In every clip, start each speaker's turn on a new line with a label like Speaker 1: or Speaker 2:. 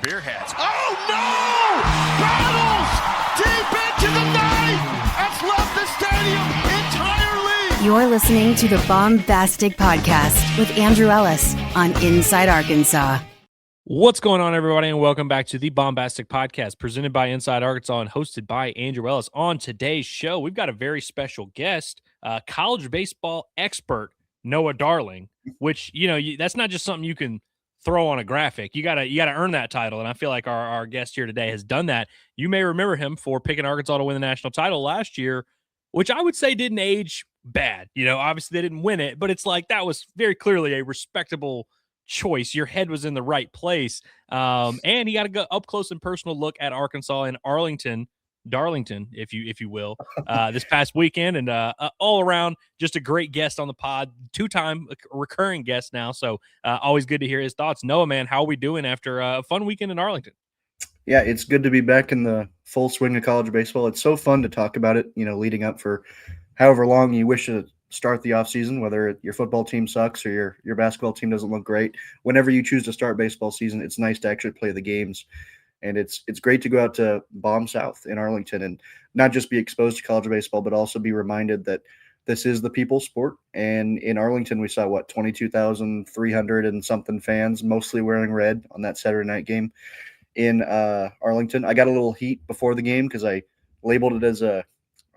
Speaker 1: Beer hats. Oh, no! Battles deep into the night. That's left the stadium entirely.
Speaker 2: You're listening to the Baumbastic Podcast with Andrew Ellis on Inside Arkansas.
Speaker 3: What's going on, everybody, and welcome back to the Baumbastic Podcast, presented by Inside Arkansas and hosted by Andrew Ellis. On today's show, we've got a very special guest, college baseball expert, Noah Darling, which, that's not just something you can throw on a graphic. You gotta earn that title, and I feel like our guest here today has done that. You may remember him for picking Arkansas to win the national title last year, which I would say didn't age bad. Obviously they didn't win it, but it's like that was very clearly a respectable choice. Your head was in the right place, and he got to go up close and personal look at Arkansas and Darlington, if you will, this past weekend, and all around just a great guest on the pod, two-time recurring guest now. So always good to hear his thoughts. Noah, man, how are we doing after a fun weekend in Arlington?
Speaker 4: Yeah, it's good to be back in the full swing of college baseball. It's so fun to talk about it, leading up for however long you wish to start the offseason, whether your football team sucks or your basketball team doesn't look great. Whenever you choose to start baseball season, it's nice to actually play the games. And it's great to go out to Baum South in Arlington and not just be exposed to college baseball, but also be reminded that this is the people's sport. And in Arlington, we saw, 22,300 and something fans, mostly wearing red on that Saturday night game in Arlington. I got a little heat before the game because I labeled it as I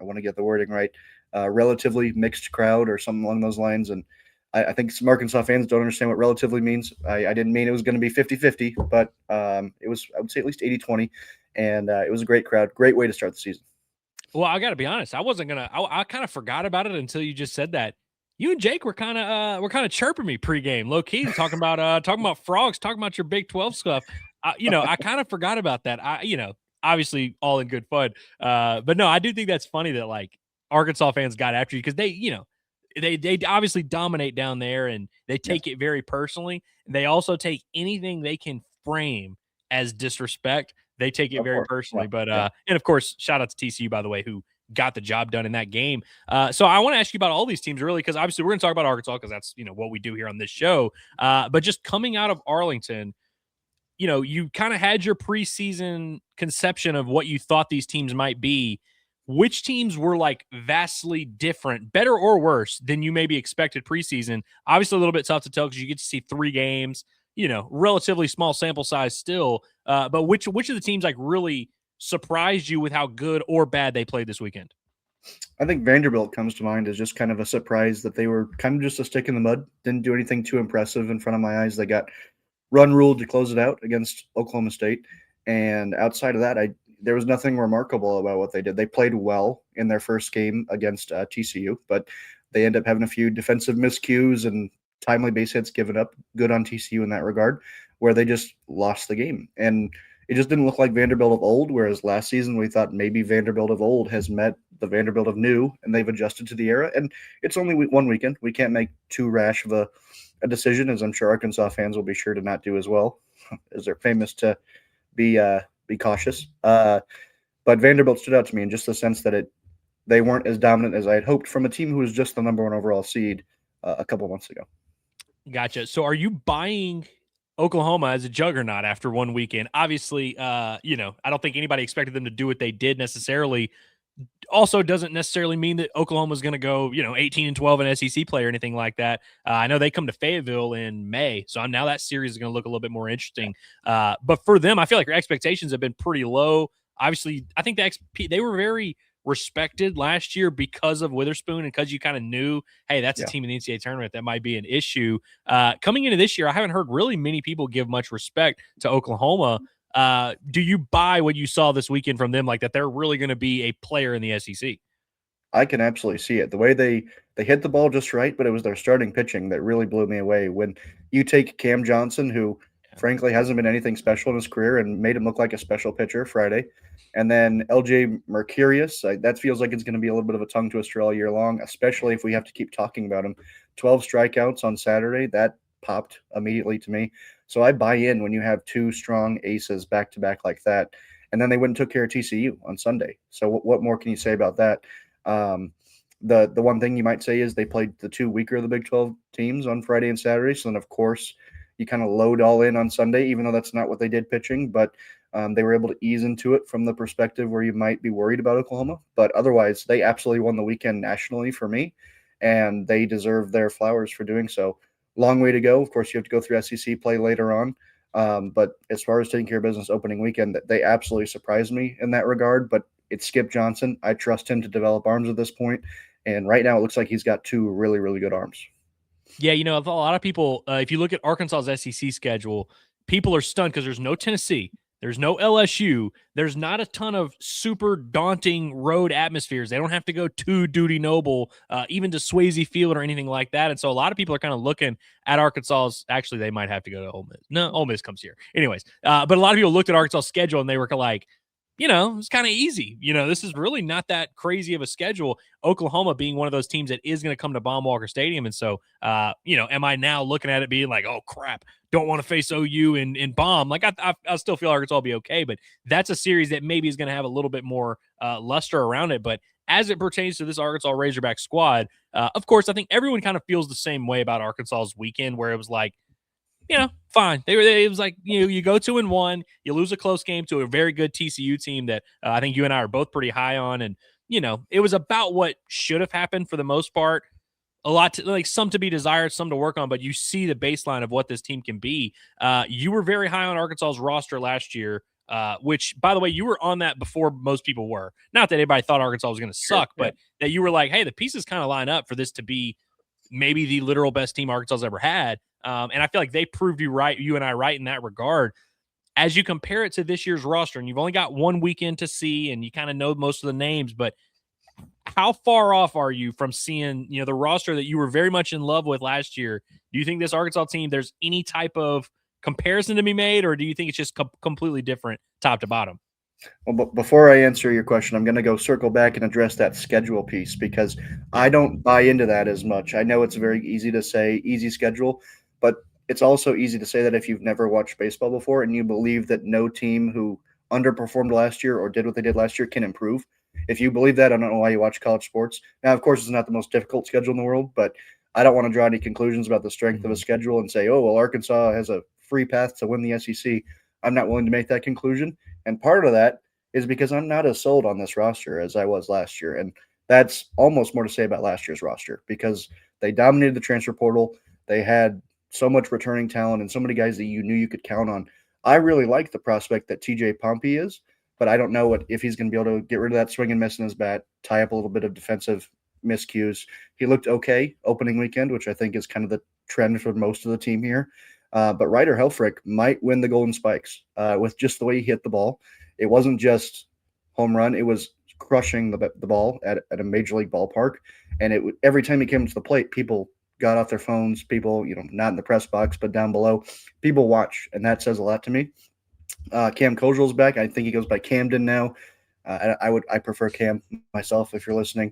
Speaker 4: want to get the wording right, relatively mixed crowd or something along those lines. And I think some Arkansas fans don't understand what relatively means. I didn't mean it was going to be 50-50, but it was, I would say, at least 80-20, and it was a great crowd. Great way to start the season.
Speaker 3: Well, I got to be honest. I wasn't going to – I kind of forgot about it until you just said that. You and Jake were kind of chirping me pregame, low-key, talking about frogs, talking about your Big 12 stuff. I kind of forgot about that. Obviously all in good fun. But, no, I do think that's funny that, Arkansas fans got after you because they obviously dominate down there, and they take it very personally. They also take anything they can frame as disrespect. They take it very personally. But and of course, shout out to TCU, by the way, who got the job done in that game. So I want to ask you about all these teams, really, because obviously we're going to talk about Arkansas because that's what we do here on this show. But just coming out of Arlington, you kind of had your preseason conception of what you thought these teams might be. Which teams were vastly different, better or worse than you maybe expected preseason? Obviously a little bit tough to tell because you get to see 3 games, relatively small sample size still. But which of the teams really surprised you with how good or bad they played this weekend?
Speaker 4: I think Vanderbilt comes to mind as just kind of a surprise that they were kind of just a stick in the mud. Didn't do anything too impressive in front of my eyes. They got run ruled to close it out against Oklahoma State. And outside of that, there was nothing remarkable about what they did. They played well in their first game against TCU, but they end up having a few defensive miscues and timely base hits given up. Good on TCU in that regard, where they just lost the game. And it just didn't look like Vanderbilt of old, whereas last season we thought maybe Vanderbilt of old has met the Vanderbilt of new, and they've adjusted to the era. And it's only one weekend. We can't make too rash of a decision, as I'm sure Arkansas fans will be sure to not do as well, as they're famous to be cautious. But Vanderbilt stood out to me in just the sense that they weren't as dominant as I had hoped from a team who was just the number 1 overall seed a couple months ago.
Speaker 3: Gotcha. So are you buying Oklahoma as a juggernaut after one weekend? Obviously, I don't think anybody expected them to do what they did necessarily. Also doesn't necessarily mean that Oklahoma's going to go, 18-12 in SEC play or anything like that. I know they come to Fayetteville in May, so now that series is going to look a little bit more interesting. But for them, I feel like your expectations have been pretty low. Obviously, I think they were very respected last year because of Witherspoon and because you kind of knew, hey, that's a team in the NCAA tournament that might be an issue. Coming into this year, I haven't heard really many people give much respect to Oklahoma. Do you buy what you saw this weekend from them, that they're really going to be a player in the SEC?
Speaker 4: I can absolutely see it. The way they hit the ball just right, but it was their starting pitching that really blew me away. When you take Cam Johnson, who frankly hasn't been anything special in his career, and made him look like a special pitcher Friday, and then LJ Mercurius, that feels like it's going to be a little bit of a tongue twister all year long, especially if we have to keep talking about him. 12 strikeouts on Saturday, that popped immediately to me. So I buy in when you have 2 strong aces back-to-back like that. And then they went and took care of TCU on Sunday. So what more can you say about that? The one thing you might say is they played the 2 weaker of the Big 12 teams on Friday and Saturday. So then, of course, you kind of load all in on Sunday, even though that's not what they did pitching. But they were able to ease into it from the perspective where you might be worried about Oklahoma. But otherwise, they absolutely won the weekend nationally for me, and they deserve their flowers for doing so. Long way to go. Of course, you have to go through SEC play later on. But as far as taking care of business opening weekend, they absolutely surprised me in that regard. But it's Skip Johnson. I trust him to develop arms at this point. And right now it looks like he's got two really, really good arms.
Speaker 3: Yeah, you know, a lot of people, if you look at Arkansas's SEC schedule, people are stunned because there's no Tennessee, there's no LSU, there's not a ton of super daunting road atmospheres. They don't have to go to Duty Noble, even to Swayze Field or anything like that. And so a lot of people are kind of looking at Arkansas's. Actually, they might have to go to Ole Miss. No, Ole Miss comes here. Anyways, but a lot of people looked at Arkansas's schedule and they were like, you know, it's kind of easy. You know, this is really not that crazy of a schedule. Oklahoma being one of those teams that is going to come to Baumbastic Stadium. And so, you know, am I now looking at it being like, oh, crap, don't want to face OU in Baum? Like, I still feel Arkansas will be okay, but that's a series that maybe is going to have a little bit more luster around it. But as it pertains to this Arkansas Razorback squad, of course, I think everyone kind of feels the same way about Arkansas's weekend, where it was like, you know, fine. It was like, you know, you go 2-1, you lose a close game to a very good TCU team that I think you and I are both pretty high on. And, you know, it was about what should have happened for the most part. A lot to, like, some to be desired, some to work on, but you see the baseline of what this team can be. You were very high on Arkansas's roster last year, which, by the way, you were on that before most people were. Not that anybody thought Arkansas was going to suck, but that you were like, hey, the pieces kind of line up for this to be maybe the literal best team Arkansas's ever had. And I feel like they proved you and I right in that regard. As you compare it to this year's roster, and you've only got one weekend to see, and you kind of know most of the names, but how far off are you from seeing, you know, the roster that you were very much in love with last year? Do you think this Arkansas team, there's any type of comparison to be made, or do you think it's just completely different top to bottom?
Speaker 4: Well, but before I answer your question, I'm going to go circle back and address that schedule piece, because I don't buy into that as much. I know it's very easy to say easy schedule, but it's also easy to say that if you've never watched baseball before and you believe that no team who underperformed last year or did what they did last year can improve. If you believe that, I don't know why you watch college sports. Now, of course, it's not the most difficult schedule in the world, but I don't want to draw any conclusions about the strength of a schedule and say, oh, well, Arkansas has a free path to win the SEC. I'm not willing to make that conclusion. And part of that is because I'm not as sold on this roster as I was last year. And that's almost more to say about last year's roster, because they dominated the transfer portal. They had so much returning talent and so many guys that you knew you could count on. I really like the prospect that TJ Pompey is, but I don't know if he's going to be able to get rid of that swing and miss in his bat, tie up a little bit of defensive miscues. He looked okay opening weekend, which I think is kind of the trend for most of the team here. But Ryder Helfrich might win the Golden Spikes with just the way he hit the ball. It wasn't just home run. It was crushing the ball at a major league ballpark. And every time he came to the plate, people got off their phones, people, you know, not in the press box, but down below, people watch. And that says a lot to me. Cam Kojal's back. I think he goes by Camden now. I prefer Cam myself, if you're listening.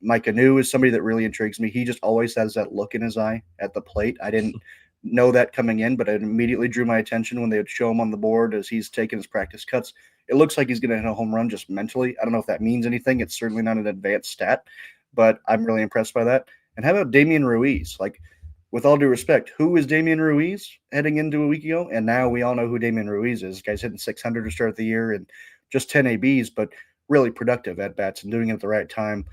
Speaker 4: Mike Anu is somebody that really intrigues me. He just always has that look in his eye at the plate. I didn't know that coming in, but it immediately drew my attention when they would show him on the board as he's taking his practice cuts. It looks like he's going to hit a home run just mentally. I don't know if that means anything. It's certainly not an advanced stat, but I'm really impressed by that. And how about Damian Ruiz? Like, with all due respect, who is Damian Ruiz heading into a week ago? And now we all know who Damian Ruiz is. This guy's hitting 600 to start the year and just 10 ABs, but really productive at bats and doing it at the right time.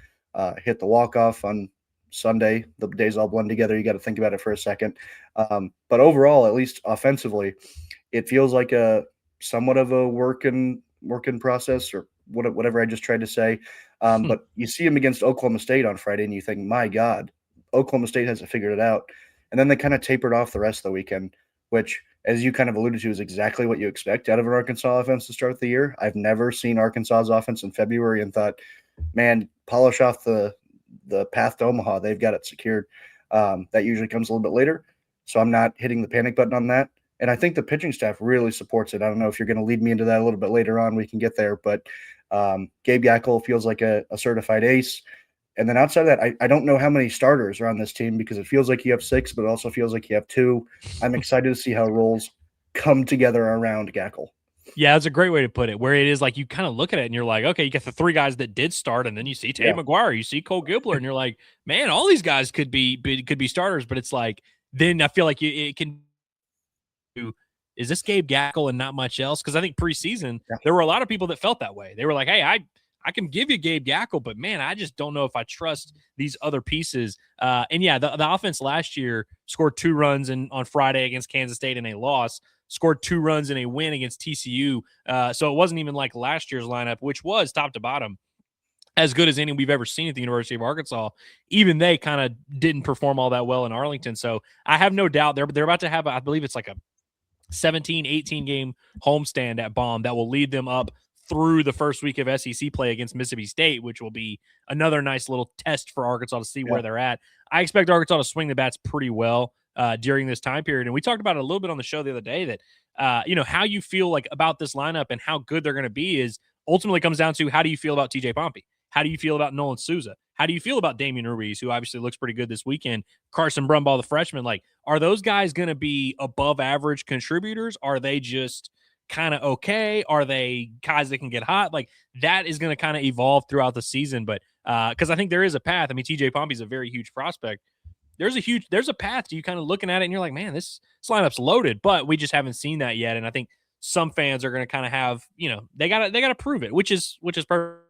Speaker 4: Hit the walk-off on Sunday. The days all blend together. You got to think about it for a second. But overall, at least offensively, it feels like a somewhat of a working process, or whatever I just tried to say. But you see him against Oklahoma State on Friday, and you think, my God, Oklahoma State hasn't figured it out. And then they kind of tapered off the rest of the weekend, which, as you kind of alluded to, is exactly what you expect out of an Arkansas offense to start the year. I've never seen Arkansas's offense in February and thought, man, polish off the path to Omaha. They've got it secured. That usually comes a little bit later. So I'm not hitting the panic button on that. And I think the pitching staff really supports it. I don't know if you're going to lead me into that a little bit later on. We can get there. But Gabe Yackel feels like a certified ace. And then outside of that, I don't know how many starters are on this team, because it feels like you have 6, but it also feels like you have 2. I'm excited to see how roles come together around Yackel.
Speaker 3: Yeah, that's a great way to put it, where it is like you kind of look at it and you're like, okay, you got the 3 guys that did start, and then you see Tate McGuire, you see Cole Gibler, and you're like, man, all these guys could be starters. But it's like, then I feel like it can is this Gabe Gackle and not much else? Because I think preseason, there were a lot of people that felt that way. They were like, hey, I can give you Gabe Gackle, but man, I just don't know if I trust these other pieces. And yeah, the offense last year scored 2 runs on Friday against Kansas State in a loss, scored 2 runs in a win against TCU. So it wasn't even like last year's lineup, which was top to bottom as good as any we've ever seen at the University of Arkansas. Even they kind of didn't perform all that well in Arlington. So I have no doubt they're about to have, I believe it's like a 17, 18 game homestand at Baum that will lead them up through the first week of SEC play against Mississippi State, which will be another nice little test for Arkansas to see where they're at. I expect Arkansas to swing the bats pretty well during this time period. And we talked about it a little bit on the show the other day that, how you feel like about this lineup and how good they're going to be is ultimately comes down to how do you feel about TJ Pompey? How do you feel about Nolan Souza? How do you feel about Damian Ruiz, who obviously looks pretty good this weekend? Carson Brumbaugh, the freshman. Like, are those guys going to be above average contributors? Are they just kind of okay? Are they guys that can get hot? Like, that is going to kind of evolve throughout the season. But because I think there is a path. I mean, TJ Pompey's a very huge prospect. There's a path to you kind of looking at it and you're like, man, this lineup's loaded, but we just haven't seen that yet. And I think some fans are going to kind of have, they got to prove it, which is perfect.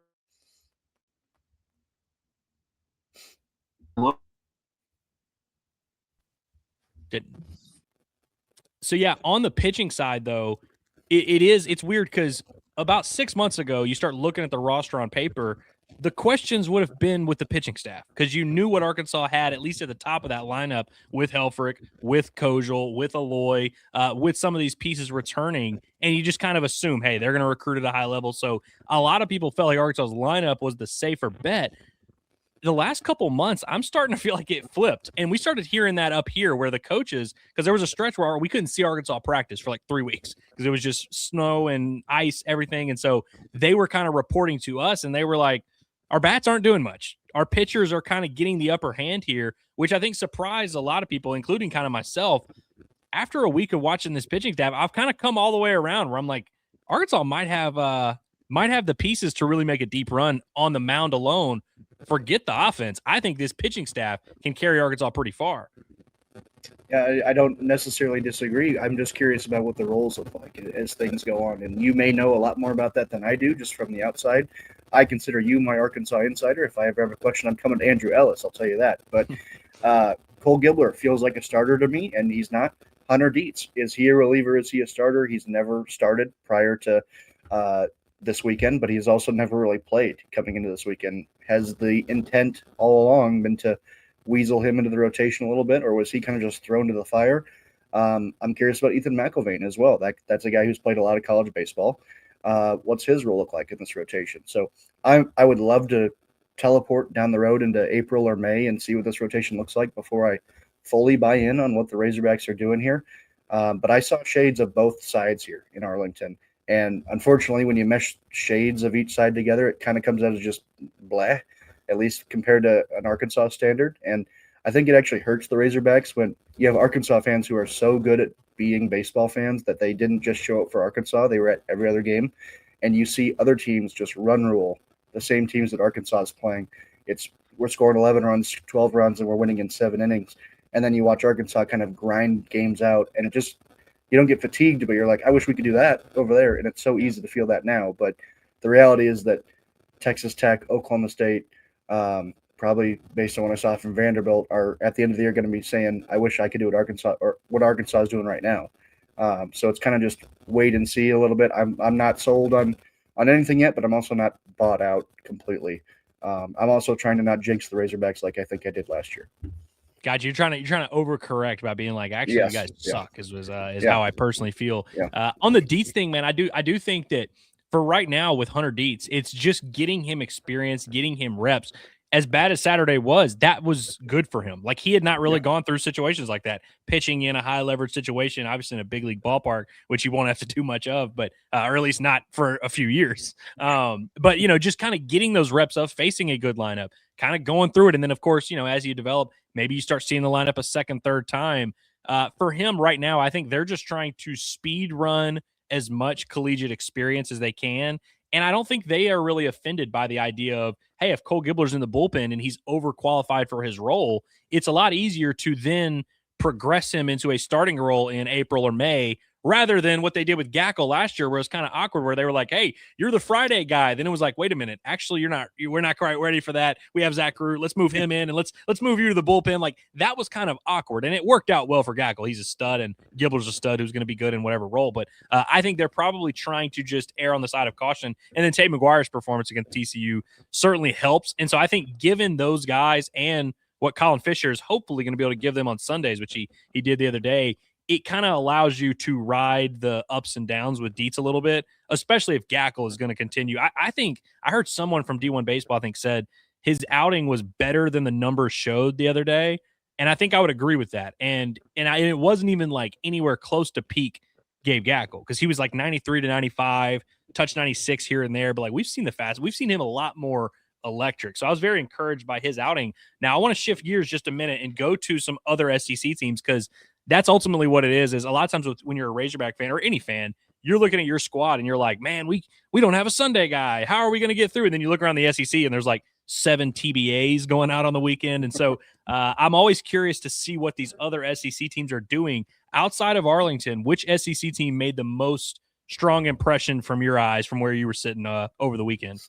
Speaker 3: So yeah, on the pitching side though, it's weird because about 6 months ago, you start looking at the roster on paper, the questions would have been with the pitching staff because you knew what Arkansas had, at least at the top of that lineup with Helfrich, with Kojal, with Aloy, with some of these pieces returning. And you just kind of assume, hey, they're going to recruit at a high level. So a lot of people felt like Arkansas's lineup was the safer bet. The last couple months, I'm starting to feel like it flipped. And we started hearing that up here where the coaches, because there was a stretch where we couldn't see Arkansas practice for like 3 weeks because it was just snow and ice, everything. And so they were kind of reporting to us and they were like, our bats aren't doing much. Our pitchers are kind of getting the upper hand here, which I think surprised a lot of people, including kind of myself. After a week of watching this pitching staff, I've kind of come all the way around where I'm like, Arkansas might have the pieces to really make a deep run on the mound alone. Forget the offense. I think this pitching staff can carry Arkansas pretty far.
Speaker 4: Yeah, I don't necessarily disagree. I'm just curious about what the roles look like as things go on. And you may know a lot more about that than I do, just from the outside. I consider you my Arkansas insider. If I ever have a question, I'm coming to Andrew Ellis. I'll tell you that. But Cole Gibler feels like a starter to me, and he's not. Hunter Dietz, is he a reliever? Is he a starter? He's never started prior to this weekend, but he's also never really played coming into this weekend. Has the intent all along been to weasel him into the rotation a little bit, or was he kind of just thrown to the fire? I'm curious about Ethan McIlvain as well. That's a guy who's played a lot of college baseball. What's his role look like in this rotation? So I would love to teleport down the road into April or May and see what this rotation looks like before I fully buy in on what the Razorbacks are doing here. But I saw shades of both sides here in Arlington. And unfortunately, when you mesh shades of each side together, it kind of comes out as just blah, at least compared to an Arkansas standard. And I think it actually hurts the Razorbacks when you have Arkansas fans who are so good at being baseball fans that they didn't just show up for Arkansas. They were at every other game. And you see other teams just run rule the same teams that Arkansas is playing. We're scoring 11 runs, 12 runs, and we're winning in 7 innings. And then you watch Arkansas kind of grind games out, and it just – you don't get fatigued, but you're like, I wish we could do that over there. And it's so easy to feel that now. But the reality is that Texas Tech, Oklahoma State, probably based on what I saw from Vanderbilt, are at the end of the year going to be saying, I wish I could do what Arkansas is doing right now. So it's kind of just wait and see a little bit. I'm not sold on anything yet, but I'm also not bought out completely. I'm also trying to not jinx the Razorbacks like I think I did last year.
Speaker 3: God, you're trying to overcorrect by being like, actually, you guys suck. Is how I personally feel. Yeah. On the Dietz thing, man, I do think that for right now with Hunter Dietz, it's just getting him experience, getting him reps. As bad as Saturday was, that was good for him. Like, he had not really gone through situations like that, pitching in a high leverage situation, obviously in a big league ballpark, which he won't have to do much of, but or at least not for a few years. But just kind of getting those reps of facing a good lineup, kind of going through it, and then of course, as you develop, maybe you start seeing the lineup a second, third time. For him right now, I think they're just trying to speed run as much collegiate experience as they can. And I don't think they are really offended by the idea of, hey, if Cole Gibler's in the bullpen and he's overqualified for his role, it's a lot easier to then progress him into a starting role in April or May, rather than what they did with Gackle last year, where it's kind of awkward, where they were like, hey, you're the Friday guy. Then it was like, wait a minute, actually, we're not quite ready for that. We have Zach Root. Let's move him in, and let's move you to the bullpen. Like, that was kind of awkward, and it worked out well for Gackle. He's a stud, and Gibbler's a stud who's going to be good in whatever role. But I think they're probably trying to just err on the side of caution. And then Tate McGuire's performance against TCU certainly helps. And so I think given those guys and what Colin Fisher is hopefully going to be able to give them on Sundays, which he did the other day, it kind of allows you to ride the ups and downs with Dietz a little bit, especially if Gackle is going to continue. I think I heard someone from D1 Baseball, I think, said his outing was better than the numbers showed the other day. And I think I would agree with that. And it wasn't even like anywhere close to peak Gabe Gackle, because he was like 93 to 95, touched 96 here and there. But like, we've seen him a lot more electric. So I was very encouraged by his outing. Now I want to shift gears just a minute and go to some other SEC teams, because that's ultimately what it is a lot of times when you're a Razorback fan or any fan, you're looking at your squad and you're like, man, we don't have a Sunday guy. How are we going to get through? And then you look around the SEC and there's like 7 TBAs going out on the weekend. And so I'm always curious to see what these other SEC teams are doing outside of Arlington. Which SEC team made the most strong impression from your eyes from where you were sitting over the weekend?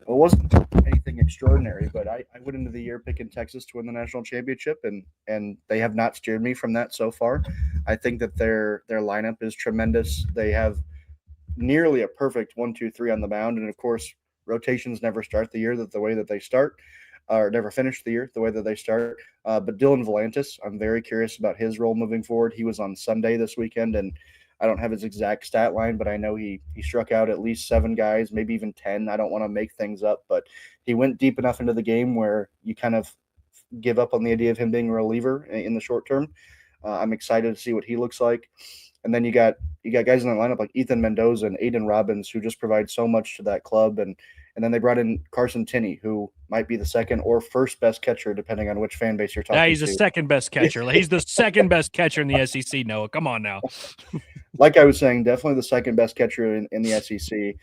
Speaker 4: Well, it wasn't anything extraordinary, but I went into the year picking Texas to win the national championship, and they have not steered me from that so far. I think that their lineup is tremendous. They have nearly a perfect 1-2-3 on the mound, and of course, rotations never start the year the way that they start, or never finish the year the way that they start. But Dylan Volantis, I'm very curious about his role moving forward. He was on Sunday this weekend, and I don't have his exact stat line, but I know he struck out at least 7 guys, maybe even 10. I don't want to make things up, but he went deep enough into the game where you kind of give up on the idea of him being a reliever in the short term. I'm excited to see what he looks like. And then you got guys in the lineup like Ethan Mendoza and Aiden Robbins, who just provide so much to that club. And then they brought in Carson Tinney, who might be the second or first best catcher, depending on which fan base you're talking to.
Speaker 3: Yeah, he's the second best catcher. He's the second best catcher in the SEC, Noah. Come on now.
Speaker 4: Like I was saying, definitely the second best catcher in the SEC.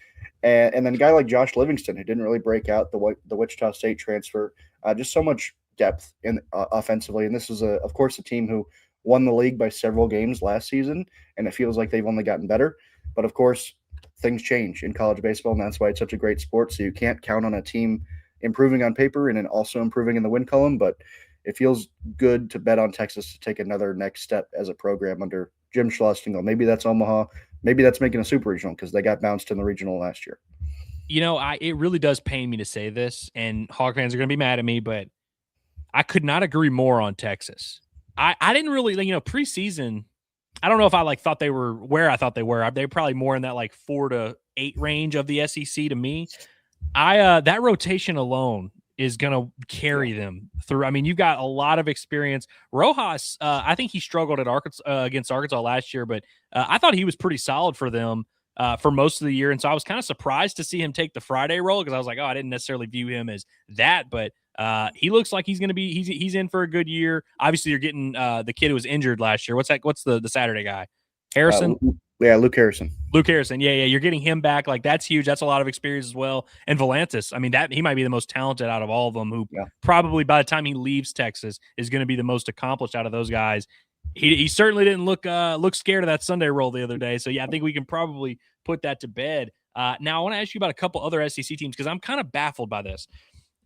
Speaker 4: And then a guy like Josh Livingston, who didn't really break out, the Wichita State transfer. Just so much depth in offensively. And this is, of course, a team who won the league by several games last season, and it feels like they've only gotten better. But, of course, things change in college baseball, and that's why it's such a great sport. So you can't count on a team improving on paper and then also improving in the win column. But it feels good to bet on Texas to take another next step as a program under Jim Schlosstingle. Maybe that's Omaha. Maybe that's making a super regional, because they got bounced in the regional last year.
Speaker 3: You know, it really does pain me to say this, and Hawk fans are going to be mad at me, but I could not agree more on Texas. I didn't really, preseason, I don't know if I thought they were where I thought they were. They were probably more in that 4 to 8 range of the SEC to me. That rotation alone is going to carry them through. I mean, you've got a lot of experience. Rojas, I think he struggled at Arkansas against Arkansas last year, but I thought he was pretty solid for them for most of the year. And so I was kind of surprised to see him take the Friday role, because I was like, oh, I didn't necessarily view him as that, but he looks like he's going to be, he's in for a good year. Obviously you're getting the kid who was injured last year. What's the Saturday guy? Harrison?
Speaker 4: Luke Harrison.
Speaker 3: Luke Harrison. Yeah. You're getting him back. That's huge. That's a lot of experience as well. And Volantis, I mean, he might be the most talented out of all of them, who probably by the time he leaves Texas is going to be the most accomplished out of those guys. He certainly didn't look scared of that Sunday roll the other day. So yeah, I think we can probably put that to bed. Now I want to ask you about a couple other SEC teams, because I'm kind of baffled by this.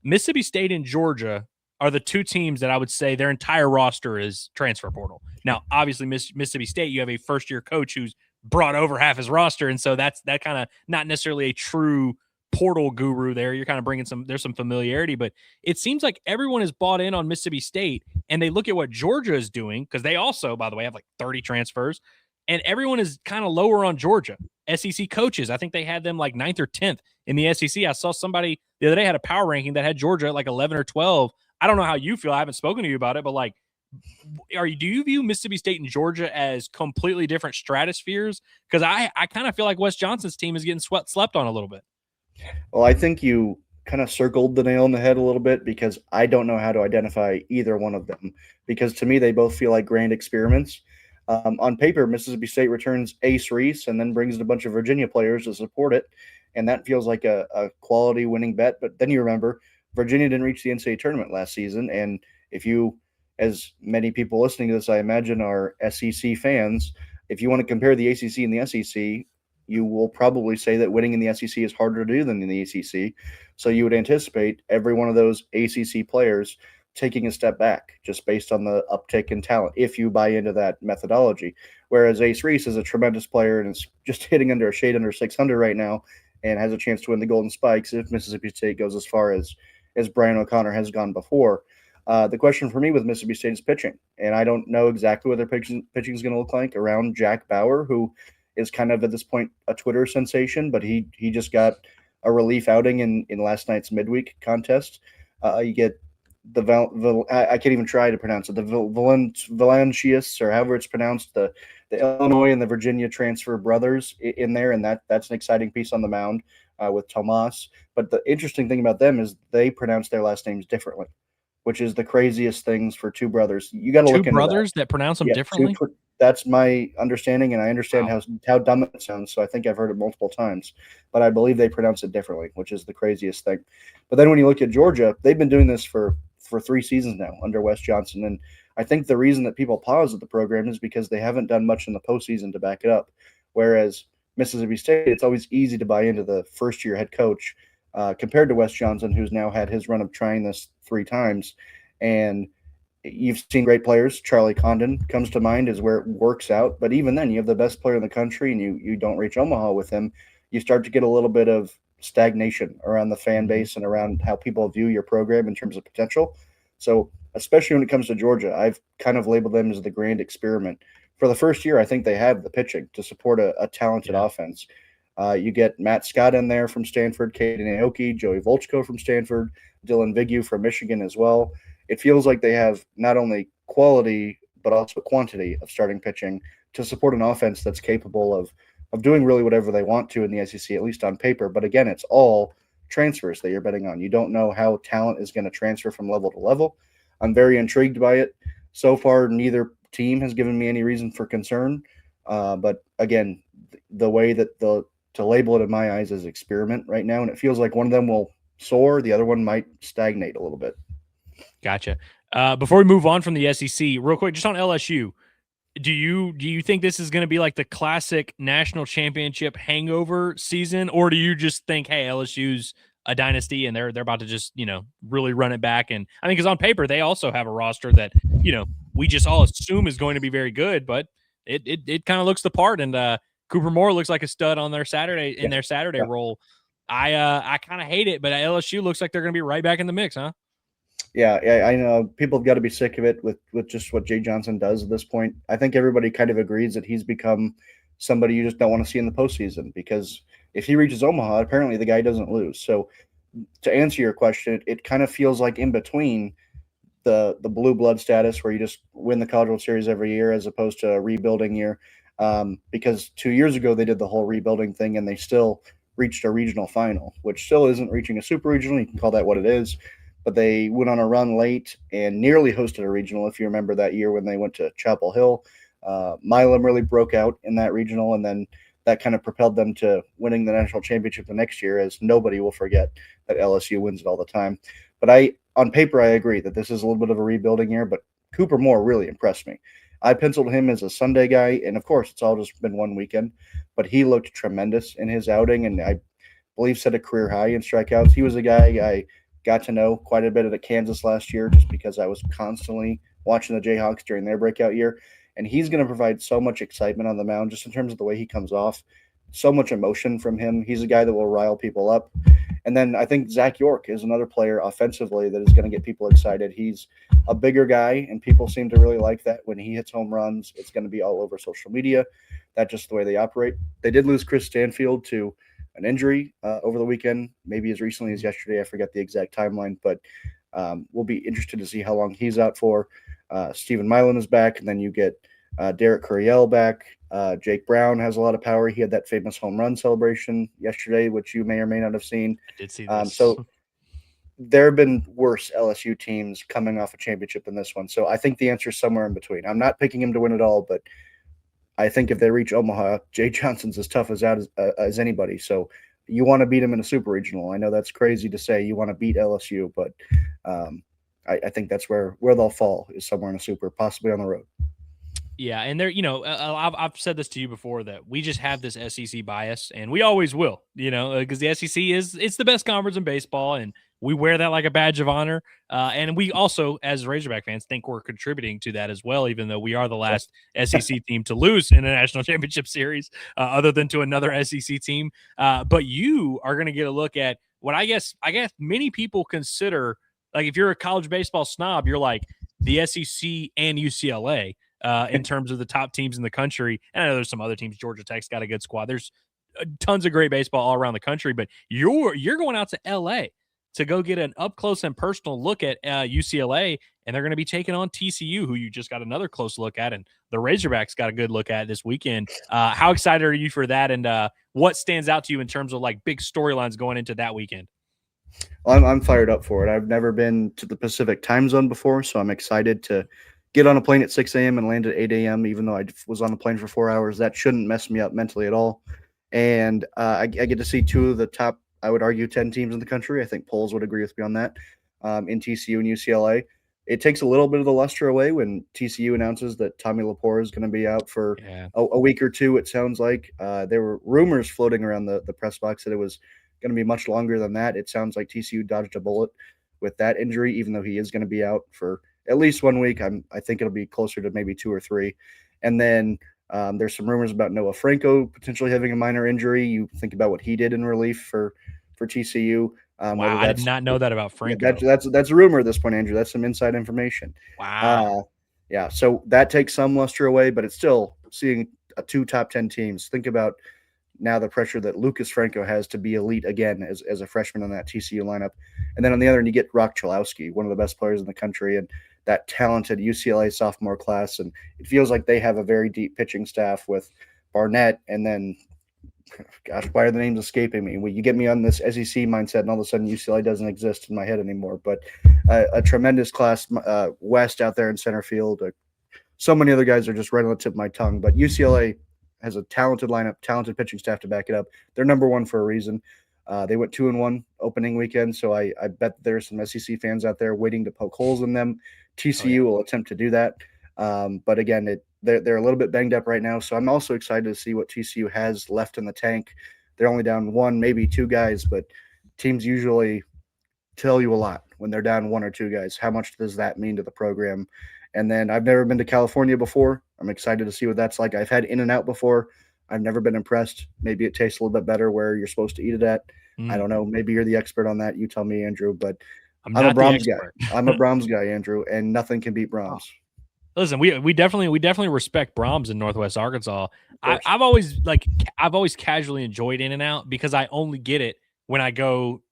Speaker 3: Mississippi State and Georgia are the two teams that I would say their entire roster is transfer portal. Now, obviously, Mississippi State, you have a first-year coach who's brought over half his roster, and so that kind of not necessarily a true portal guru there. You're kind of bringing there's some familiarity, but it seems like everyone is bought in on Mississippi State, and they look at what Georgia is doing, because they also, by the way, have 30 transfers, and everyone is kind of lower on Georgia. SEC coaches, I think they had them 9th or 10th in the SEC. I saw somebody the other day had a power ranking that had Georgia at 11 or 12. I don't know how you feel. I haven't spoken to you about it, but do you view Mississippi State and Georgia as completely different stratospheres? Because I kind of feel like Wes Johnson's team is getting slept on a little bit.
Speaker 4: Well, I think you kind of circled the nail on the head a little bit, because I don't know how to identify either one of them, because to me, they both feel like grand experiments. On paper, Mississippi State returns Ace Reese and then brings in a bunch of Virginia players to support it, and that feels like a quality winning bet. But then you remember Virginia didn't reach the NCAA tournament last season, and if you as many people listening to this, I imagine, are SEC fans. If you want to compare the ACC and the SEC, you will probably say that winning in the SEC is harder to do than in the ACC. So you would anticipate every one of those ACC players taking a step back just based on the uptick in talent, if you buy into that methodology. Whereas Ace Reese is a tremendous player and is just hitting under a shade under 600 right now and has a chance to win the Golden Spikes if Mississippi State goes as far as Brian O'Connor has gone before. The question for me with Mississippi State is pitching, and I don't know exactly what their pitching is going to look like around Jack Bauer, who is kind of at this point a Twitter sensation, but he just got a relief outing in last night's midweek contest. You get I can't even try to pronounce it. The Valancius, or however it's pronounced, the Illinois and the Virginia transfer brothers in there, and that's an exciting piece on the mound with Tomas. But the interesting thing about them is they pronounce their last names differently, which is the craziest things for two brothers. You got to look into
Speaker 3: brothers that pronounce them differently.
Speaker 4: That's my understanding, and I understand how dumb it sounds. So I think I've heard it multiple times, but I believe they pronounce it differently, which is the craziest thing. But then when you look at Georgia, they've been doing this for 3 seasons now under Wes Johnson, and I think the reason that people pause at the program is because they haven't done much in the postseason to back it up. Whereas Mississippi State, it's always easy to buy into the first-year head coach compared to Wes Johnson, who's now had his run of trying this 3 times, and you've seen great players. Charlie Condon comes to mind as where it works out. But even then, you have the best player in the country and you don't reach Omaha with him. You start to get a little bit of stagnation around the fan base and around how people view your program in terms of potential. So especially when it comes to Georgia, I've kind of labeled them as the grand experiment. For the first year, I think they have the pitching to support a talented offense. You get Matt Scott in there from Stanford, Caden Aoki, Joey Volchko from Stanford, Dylan Vigue from Michigan as well. It feels like they have not only quality, but also quantity of starting pitching to support an offense that's capable of doing really whatever they want to in the SEC, at least on paper. But again, it's all transfers that you're betting on. You don't know how talent is going to transfer from level to level. I'm very intrigued by it. So far, neither team has given me any reason for concern. But again, the way that to label it in my eyes is experiment right now, and it feels like one of them will soar, the other one might stagnate a little bit.
Speaker 3: Gotcha. Before we move on from the SEC, real quick, just on LSU, do you think this is going to be like the classic national championship hangover season, or do you just think, hey, LSU's a dynasty and they're about to just really run it back? And I mean, because on paper they also have a roster that we just all assume is going to be very good, but it kind of looks the part. And Cooper Moore looks like a stud on their Saturday role. I kind of hate it, but LSU looks like they're going to be right back in the mix, huh?
Speaker 4: Yeah, I know people have got to be sick of it with just what Jay Johnson does at this point. I think everybody kind of agrees that he's become somebody you just don't want to see in the postseason, because if he reaches Omaha, apparently the guy doesn't lose. So to answer your question, it kind of feels like in between the blue blood status where you just win the College World Series every year as opposed to a rebuilding year. Because 2 years ago they did the whole rebuilding thing and they still reached a regional final, which still isn't reaching a super regional. You can call that what it is. But they went on a run late and nearly hosted a regional, if you remember that year when they went to Chapel Hill. Milam really broke out in that regional, and then that kind of propelled them to winning the national championship the next year, as nobody will forget that LSU wins it all the time. But on paper, I agree that this is a little bit of a rebuilding year, but Cooper Moore really impressed me. I penciled him as a Sunday guy, and of course, it's all just been one weekend, but he looked tremendous in his outing, and I believe set a career high in strikeouts. He was a guy I got to know quite a bit at Kansas last year just because I was constantly watching the Jayhawks during their breakout year. And he's going to provide so much excitement on the mound just in terms of the way he comes off. So much emotion from him. He's a guy that will rile people up. And then I think Zach York is another player offensively that is going to get people excited. He's a bigger guy, and people seem to really like that. When he hits home runs, it's going to be all over social media. That's just the way they operate. They did lose Chris Stanfield to an injury over the weekend, maybe as recently as yesterday. I forget the exact timeline, but we'll be interested to see how long he's out for. Stephen Milan is back, and then you get Derek Curiel back. Jake Brown has a lot of power. He had that famous home run celebration yesterday, which you may or may not have seen.
Speaker 3: I did see this.
Speaker 4: So there have been worse LSU teams coming off a championship than this one. So I think the answer is somewhere in between. I'm not picking him to win it all, but I think if they reach Omaha, Jay Johnson's as tough as anybody. So you want to beat him in a super regional. I know that's crazy to say you want to beat LSU, but I think that's where they'll fall, is somewhere in a super, possibly on the road.
Speaker 3: Yeah, and I've said this to you before that we just have this SEC bias, and we always will, because the SEC it's the best conference in baseball, and we wear that like a badge of honor. And we also, as Razorback fans, think we're contributing to that as well, even though we are the last SEC team to lose in a national championship series, other than to another SEC team. But you are going to get a look at what I guess many people consider, like, if you're a college baseball snob, you're like the SEC and UCLA. In terms of the top teams in the country. And I know there's some other teams. Georgia Tech's got a good squad. There's tons of great baseball all around the country, but you're going out to LA to go get an up close and personal look at UCLA, and they're going to be taking on TCU, who you just got another close look at, and the Razorbacks got a good look at this weekend. How excited are you for that, and what stands out to you in terms of like big storylines going into that weekend?
Speaker 4: I'm fired up for it. I've never been to the Pacific time zone before, so I'm excited to get on a plane at 6 a.m. and land at 8 a.m., even though I was on the plane for 4 hours. That shouldn't mess me up mentally at all. And I get to see two of the top, I would argue, 10 teams in the country. I think polls would agree with me on that, in TCU and UCLA. It takes a little bit of the luster away when TCU announces that Tommy Laporte is going to be out for a week or two, it sounds like. There were rumors floating around the press box that it was going to be much longer than that. It sounds like TCU dodged a bullet with that injury, even though he is going to be out for at least 1 week. I think it'll be closer to maybe 2 or 3. And then there's some rumors about Noah Franco potentially having a minor injury. You think about what he did in relief for TCU.
Speaker 3: Wow, I did not know that about Franco.
Speaker 4: That's a rumor at this point, Andrew. That's some inside information.
Speaker 3: Wow.
Speaker 4: Yeah, so that takes some luster away, but it's still seeing two top 10 teams. Think about now the pressure that Lucas Franco has to be elite again as a freshman on that TCU lineup. And then on the other end, you get Rock Chalowski, one of the best players in the country, and that talented UCLA sophomore class. And it feels like they have a very deep pitching staff with Barnett. And then, gosh, why are the names escaping me? Well, you get me on this SEC mindset, and all of a sudden UCLA doesn't exist in my head anymore. But a tremendous class, West out there in center field. So many other guys are just right on the tip of my tongue. But UCLA has a talented lineup, talented pitching staff to back it up. They're number one for a reason. They went 2-1 opening weekend, so I bet there's some SEC fans out there waiting to poke holes in them. TCU will attempt to do that. But again, they're a little bit banged up right now, so I'm also excited to see what TCU has left in the tank. They're only down 1, maybe 2 guys, but teams usually tell you a lot when they're down 1 or 2 guys. How much does that mean to the program? And then I've never been to California before. I'm excited to see what that's like. I've had In-N-Out before. I've never been impressed. Maybe it tastes a little bit better where you're supposed to eat it at. I don't know. Maybe you're the expert on that. You tell me, Andrew. But I'm a Brahms guy. I'm a Brahms guy, Andrew, and nothing can beat Brahms.
Speaker 3: Listen, we definitely respect Brahms in Northwest Arkansas. I've always casually enjoyed In-N-Out because I only get it when I go.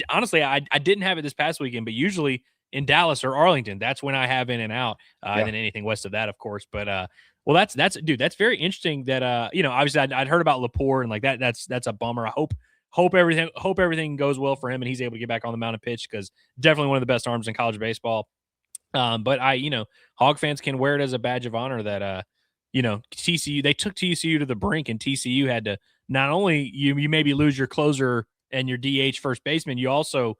Speaker 3: Honestly, I didn't have it this past weekend, but usually in Dallas or Arlington, that's when I have In-N-Out, and then anything west of that, of course. But well, that's very interesting. That obviously I'd heard about Laporte and like that. That's a bummer. I hope everything goes well for him and he's able to get back on the mound and pitch, because definitely one of the best arms in college baseball. But Hog fans can wear it as a badge of honor that TCU, they took TCU to the brink, and TCU had to not only you maybe lose your closer and your DH first baseman, you also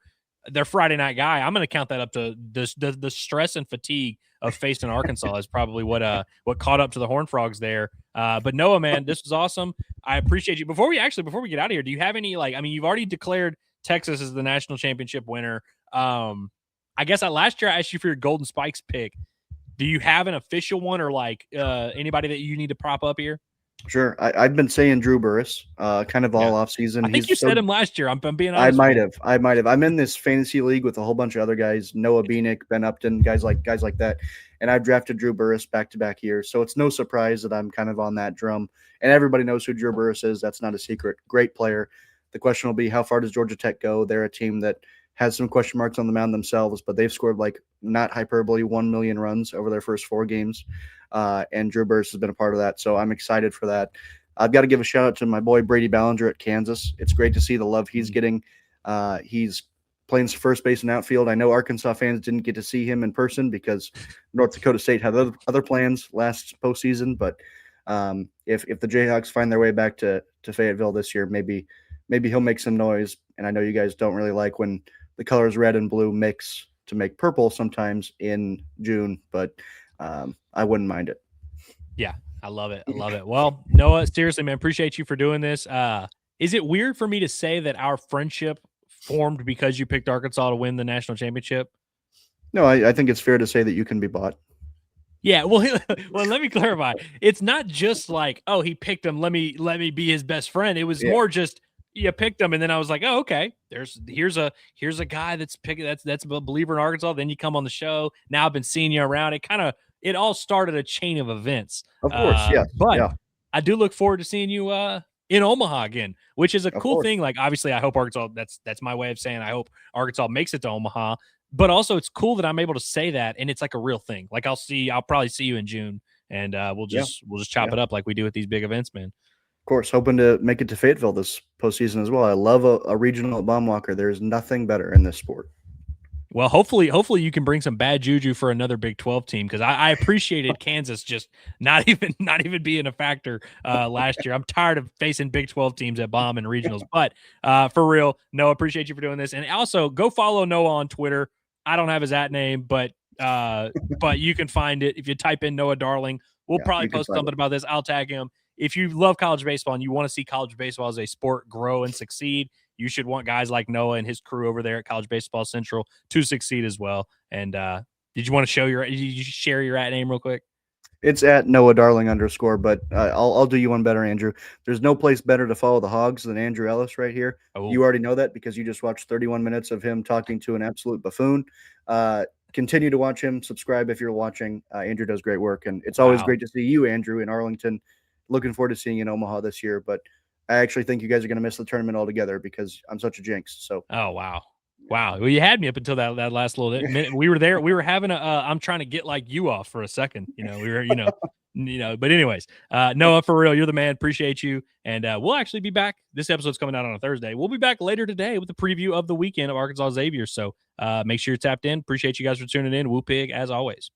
Speaker 3: their Friday night guy. I'm going to count that up to the stress and fatigue of facing Arkansas is probably what caught up to the Horned Frogs there. But Noah, man, this was awesome. I appreciate you. Before we get out of here, do you have any you've already declared Texas as the national championship winner. I guess last year I asked you for your Golden Spikes pick. Do you have an official one, or anybody that you need to prop up here?
Speaker 4: Sure. I've been saying Drew Burress kind of all off season.
Speaker 3: I think you said him last year. I'm being honest.
Speaker 4: I might have. I'm in this fantasy league with a whole bunch of other guys, Noah Beanick, Ben Upton, guys like that. And I've drafted Drew Burress back-to-back years. So it's no surprise that I'm kind of on that drum. And everybody knows who Drew Burress is. That's not a secret. Great player. The question will be, how far does Georgia Tech go? They're a team that has some question marks on the mound themselves, but they've scored, not hyperbole, 1 million runs over their first 4 games. And Drew Burress has been a part of that. So I'm excited for that. I've got to give a shout out to my boy Brady Ballinger at Kansas. It's great to see the love he's getting. He's playing first base and outfield. I know Arkansas fans didn't get to see him in person because North Dakota State had other plans last postseason. But if the Jayhawks find their way back to Fayetteville this year, maybe he'll make some noise. And I know you guys don't really like when the colors red and blue mix to make purple sometimes in June, but I wouldn't mind it.
Speaker 3: Yeah, I love it. I love it. Well, Noah, seriously, man, appreciate you for doing this. Is it weird for me to say that our friendship formed because you picked Arkansas to win the national championship?
Speaker 4: No, I think it's fair to say that you can be bought.
Speaker 3: Yeah, well, let me clarify. It's not just like, oh, he picked him. Let me be his best friend. It was more just you picked him, and then I was like, oh, okay. Here's a guy that's picking that's a believer in Arkansas. Then you come on the show. Now I've been seeing you around. It all started a chain of events.
Speaker 4: Of course,
Speaker 3: But I do look forward to seeing you in Omaha again, which is a cool thing. Like, obviously, I hope Arkansas. That's my way of saying I hope Arkansas makes it to Omaha. But also, it's cool that I'm able to say that, and it's like a real thing. Like, I'll probably see you in June, and we'll just chop it up like we do at these big events, man.
Speaker 4: Of course, hoping to make it to Fayetteville this postseason as well. I love a regional at Baumwalker. There's nothing better in this sport.
Speaker 3: Well, hopefully you can bring some bad juju for another Big 12 team, because I appreciated Kansas just not even being a factor last year. I'm tired of facing Big 12 teams at Baum and regionals. But for real, Noah, appreciate you for doing this, and also go follow Noah on Twitter. I don't have his @name, but you can find it if you type in Noah Darling. We'll probably post something about this. I'll tag him. If you love college baseball and you want to see college baseball as a sport grow and succeed, you should want guys like Noah and his crew over there at College Baseball Central to succeed as well. And did you want to share your @name real quick?
Speaker 4: It's @NoahDarling _, but I'll do you one better, Andrew. There's no place better to follow the Hogs than Andrew Ellis right here. Oh. You already know that because you just watched 31 minutes of him talking to an absolute buffoon. Continue to watch him. Subscribe if you're watching. Andrew does great work, and it's always great to see you, Andrew, in Arlington. Looking forward to seeing you in Omaha this year, but I actually think you guys are going to miss the tournament altogether because I'm such a jinx. So,
Speaker 3: oh wow. Well, you had me up until that last little minute. We were there. We were having I'm trying to get like you off for a second. We were, but anyways, Noah, for real, you're the man. Appreciate you. And we'll actually be back. This episode's coming out on a Thursday. We'll be back later today with a preview of the weekend of Arkansas Xavier. So make sure you're tapped in. Appreciate you guys for tuning in. Woo Pig, as always.